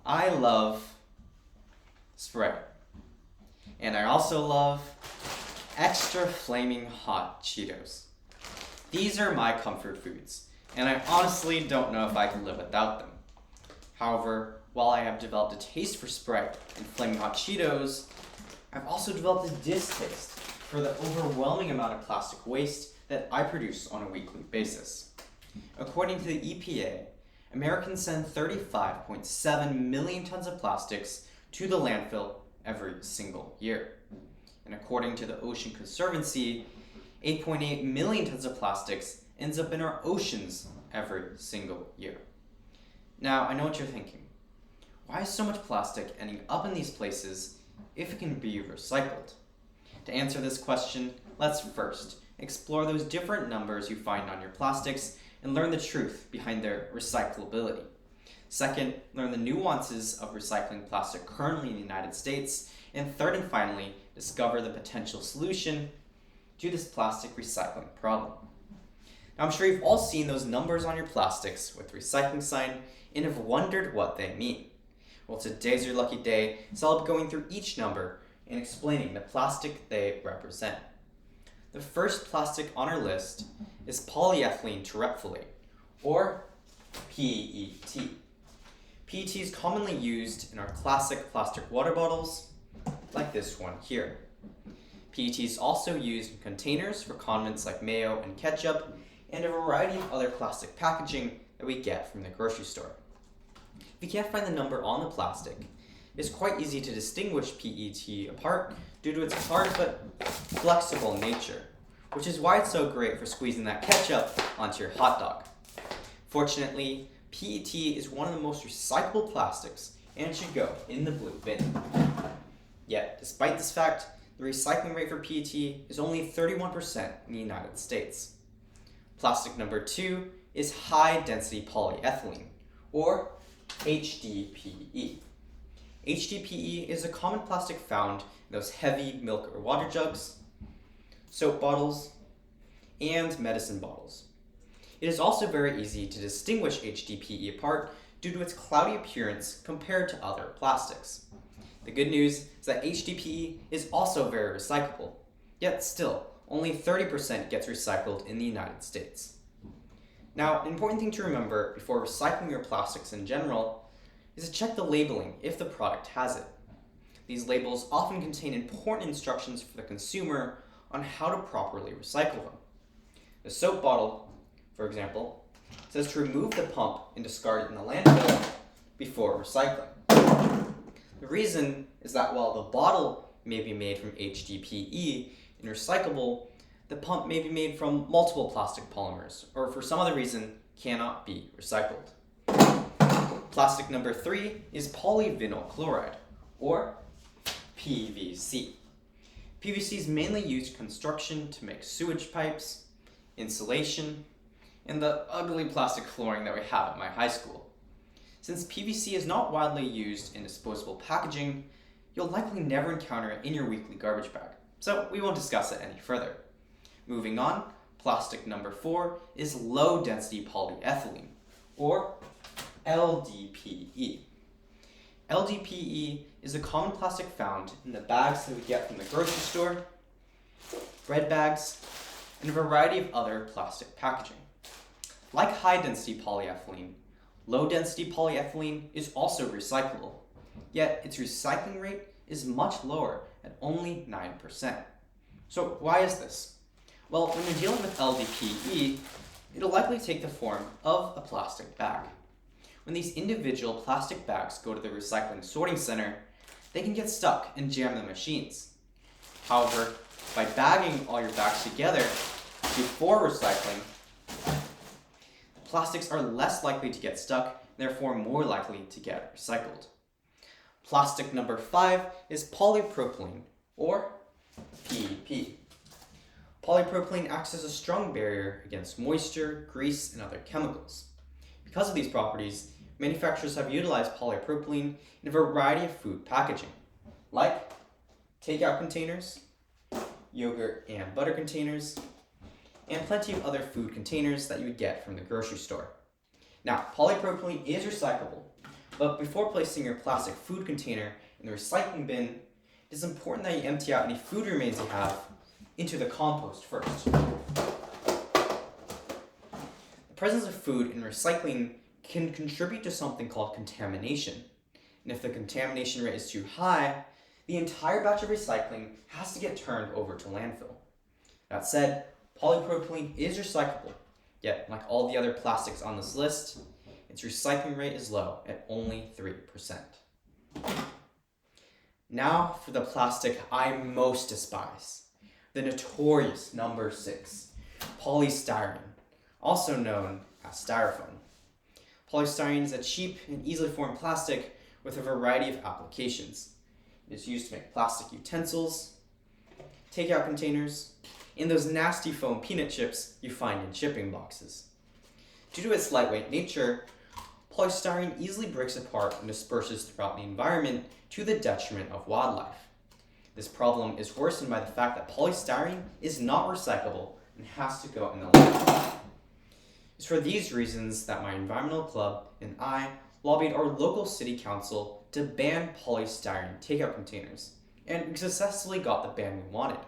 I love Sprite. And I also love extra flaming hot Cheetos. These are my comfort foods, and I honestly don't know if I can live without them. However, while I have developed a taste for Sprite and flaming hot Cheetos, I've also developed a distaste for the overwhelming amount of plastic waste that I produce on a weekly basis. According to the EPA, Americans send 35.7 million tons of plastics to the landfill every single year. And according to the Ocean Conservancy, 8.8 million tons of plastics ends up in our oceans every single year. Now, I know what you're thinking. Why is so much plastic ending up in these places if it can be recycled? To answer this question, let's first explore those different numbers you find on your plastics and learn the truth behind their recyclability. Second, learn the nuances of recycling plastic currently in the United States. And third and finally, discover the potential solution to this plastic recycling problem. Now, I'm sure you've all seen those numbers on your plastics with the recycling sign and have wondered what they mean. Well, today's your lucky day, so I'll be going through each number and explaining the plastic they represent. The first plastic on our list is polyethylene terephthalate, or PET. PET is commonly used in our classic plastic water bottles, like this one here. PET is also used in containers for condiments like mayo and ketchup, and a variety of other plastic packaging that we get from the grocery store. If you can't find the number on the plastic, it's quite easy to distinguish PET apart due to its hard but flexible nature, which is why it's so great for squeezing that ketchup onto your hot dog. Fortunately, PET is one of the most recyclable plastics and should go in the blue bin. Yet, despite this fact, the recycling rate for PET is only 31% in the United States. Plastic number 2 is high-density polyethylene, or HDPE. HDPE is a common plastic found in those heavy milk or water jugs, soap bottles, and medicine bottles. It is also very easy to distinguish HDPE apart due to its cloudy appearance compared to other plastics. The good news is that HDPE is also very recyclable, yet still, only 30% gets recycled in the United States. Now, an important thing to remember before recycling your plastics in general is to check the labeling if the product has it. These labels often contain important instructions for the consumer on how to properly recycle them. The soap bottle, for example, says to remove the pump and discard it in the landfill before recycling. The reason is that while the bottle may be made from HDPE and recyclable, the pump may be made from multiple plastic polymers, or for some other reason, cannot be recycled. Plastic number 3 is polyvinyl chloride, or PVC. PVC is mainly used in construction to make sewage pipes, insulation, and the ugly plastic flooring that we have at my high school. Since PVC is not widely used in disposable packaging, you'll likely never encounter it in your weekly garbage bag, so we won't discuss it any further. Moving on, plastic number 4 is low-density polyethylene, or LDPE. LDPE is a common plastic found in the bags that we get from the grocery store, bread bags, and a variety of other plastic packaging. Like high-density polyethylene, low-density polyethylene is also recyclable, yet its recycling rate is much lower at only 9%. So why is this? Well, when you're dealing with LDPE, it'll likely take the form of a plastic bag. When these individual plastic bags go to the recycling sorting center, they can get stuck and jam the machines. However, by bagging all your bags together before recycling, the plastics are less likely to get stuck, and therefore more likely to get recycled. Plastic number 5 is polypropylene, or PP. Polypropylene acts as a strong barrier against moisture, grease, and other chemicals. Because of these properties, manufacturers have utilized polypropylene in a variety of food packaging, like takeout containers, yogurt and butter containers, and plenty of other food containers that you would get from the grocery store. Now, polypropylene is recyclable, But before placing your plastic food container in the recycling bin, it is important that you empty out any food remains you have into the compost first. The presence of food in recycling can contribute to something called contamination. And if the contamination rate is too high, the entire batch of recycling has to get turned over to landfill. That said, polypropylene is recyclable, yet like all the other plastics on this list, its recycling rate is low at only 3%. Now for the plastic I most despise, the notorious number 6, polystyrene, also known as styrofoam. Polystyrene is a cheap and easily formed plastic with a variety of applications. It is used to make plastic utensils, takeout containers, and those nasty foam peanut chips you find in shipping boxes. Due to its lightweight nature, polystyrene easily breaks apart and disperses throughout the environment to the detriment of wildlife. This problem is worsened by the fact that polystyrene is not recyclable and has to go in the landfill. It's for these reasons that my environmental club and I lobbied our local city council to ban polystyrene takeout containers, and we successfully got the ban we wanted.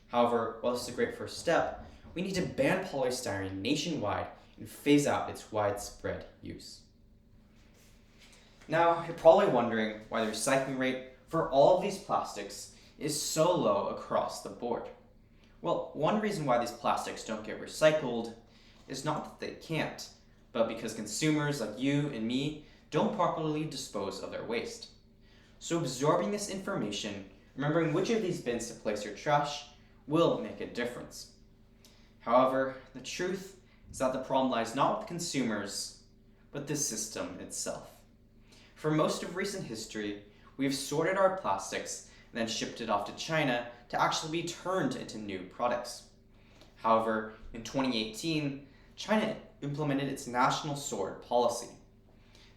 However, while this is a great first step, we need to ban polystyrene nationwide and phase out its widespread use. Now, you're probably wondering why the recycling rate for all of these plastics is so low across the board. Well, one reason why these plastics don't get recycled is not that they can't, but because consumers like you and me don't properly dispose of their waste. So absorbing this information, remembering which of these bins to place your trash, will make a difference. However, the truth is that the problem lies not with consumers, but the system itself. For most of recent history, we have sorted our plastics and then shipped it off to China to actually be turned into new products. However, in 2018, China implemented its national sort policy.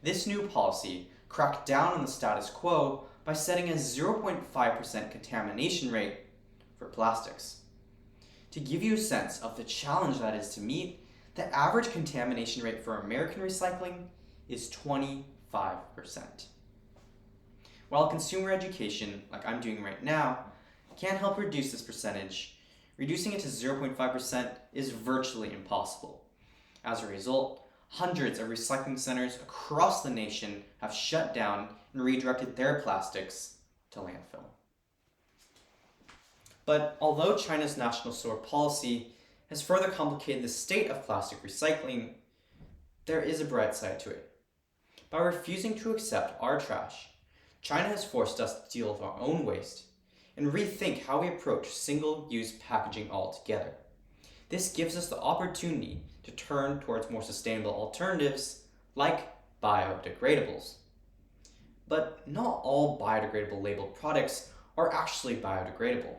This new policy cracked down on the status quo by setting a 0.5% contamination rate for plastics. To give you a sense of the challenge that is to meet, the average contamination rate for American recycling is 25%. While consumer education, like I'm doing right now, can help reduce this percentage, reducing it to 0.5% is virtually impossible. As a result, hundreds of recycling centers across the nation have shut down and redirected their plastics to landfill. But although China's national sort policy has further complicated the state of plastic recycling, there is a bright side to it. By refusing to accept our trash, China has forced us to deal with our own waste and rethink how we approach single-use packaging altogether. This gives us the opportunity to turn towards more sustainable alternatives like biodegradables. But not all biodegradable labeled products are actually biodegradable.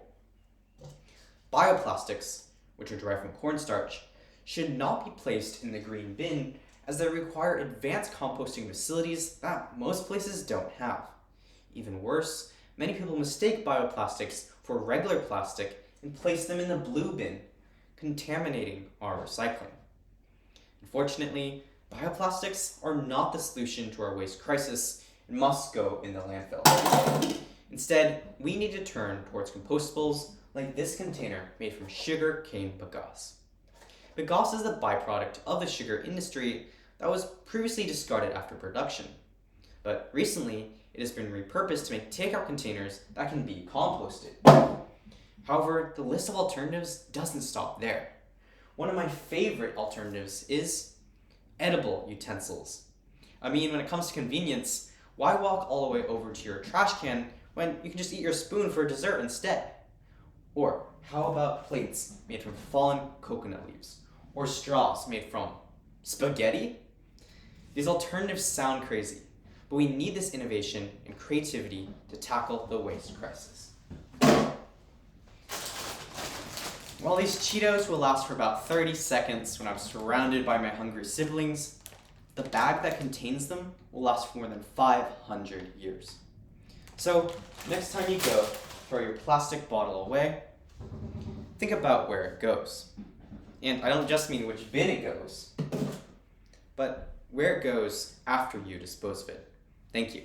Bioplastics, which are derived from cornstarch, should not be placed in the green bin as they require advanced composting facilities that most places don't have. Even worse, many people mistake bioplastics for regular plastic and place them in the blue bin, contaminating our recycling. Unfortunately, bioplastics are not the solution to our waste crisis and must go in the landfill. Instead, we need to turn towards compostables like this container made from sugar cane bagasse. Bagasse is the byproduct of the sugar industry that was previously discarded after production. But recently, it has been repurposed to make takeout containers that can be composted. However, the list of alternatives doesn't stop there. One of my favorite alternatives is edible utensils. I mean, when it comes to convenience, why walk all the way over to your trash can when you can just eat your spoon for dessert instead? Or how about plates made from fallen coconut leaves? Or straws made from spaghetti? These alternatives sound crazy, but we need this innovation and creativity to tackle the waste crisis. While these Cheetos will last for about 30 seconds when I'm surrounded by my hungry siblings, the bag that contains them will last for more than 500 years. So, next time you go, throw your plastic bottle away, think about where it goes. And I don't just mean which bin it goes, but where it goes after you dispose of it. Thank you.